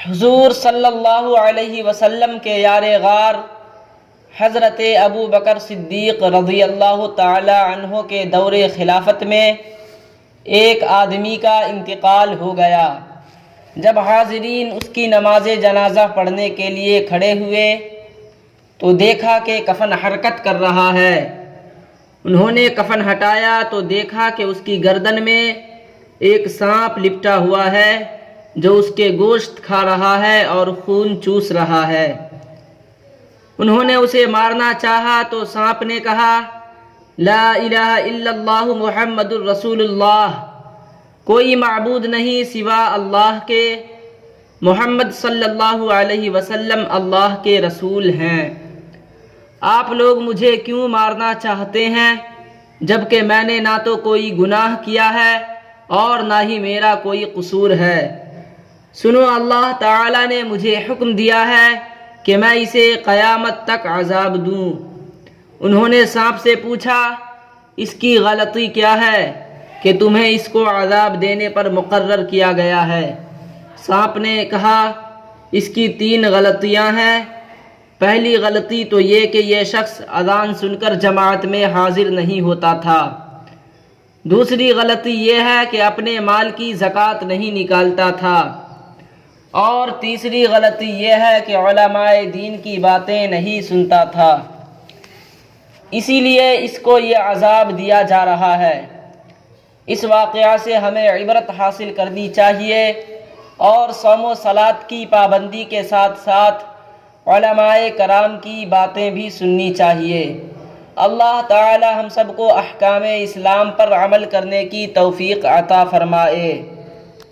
حضور صلی اللہ علیہ وسلم کے یار غار حضرت ابوبکر صدیق رضی اللہ تعالی عنہ کے دور خلافت میں ایک آدمی کا انتقال ہو گیا۔ جب حاضرین اس کی نماز جنازہ پڑھنے کے لیے کھڑے ہوئے تو دیکھا کہ کفن حرکت کر رہا ہے۔ انہوں نے کفن ہٹایا تو دیکھا کہ اس کی گردن میں ایک سانپ لپٹا ہوا ہے جو اس کے گوشت کھا رہا ہے اور خون چوس رہا ہے۔ انہوں نے اسے مارنا چاہا تو سانپ نے کہا، لا الہ الا اللہ محمد الرسول اللہ، کوئی معبود نہیں سوا اللہ کے، محمد صلی اللہ علیہ وسلم اللہ کے رسول ہیں۔ آپ لوگ مجھے کیوں مارنا چاہتے ہیں جبکہ میں نے نہ تو کوئی گناہ کیا ہے اور نہ ہی میرا کوئی قصور ہے؟ سنو، اللہ تعالی نے مجھے حکم دیا ہے کہ میں اسے قیامت تک عذاب دوں۔ انہوں نے سانپ سے پوچھا، اس کی غلطی کیا ہے کہ تمہیں اس کو عذاب دینے پر مقرر کیا گیا ہے؟ سانپ نے کہا، اس کی 3 غلطیاں ہیں۔ پہلی غلطی تو یہ کہ یہ شخص اذان سن کر جماعت میں حاضر نہیں ہوتا تھا۔ دوسری غلطی یہ ہے کہ اپنے مال کی زکوٰۃ نہیں نکالتا تھا۔ اور تیسری غلطی یہ ہے کہ علماء دین کی باتیں نہیں سنتا تھا، اسی لیے اس کو یہ عذاب دیا جا رہا ہے۔ اس واقعہ سے ہمیں عبرت حاصل کرنی چاہیے اور صوم و صلاۃ کی پابندی کے ساتھ ساتھ علماء کرام کی باتیں بھی سننی چاہیے۔ اللہ تعالی ہم سب کو احکام اسلام پر عمل کرنے کی توفیق عطا فرمائے۔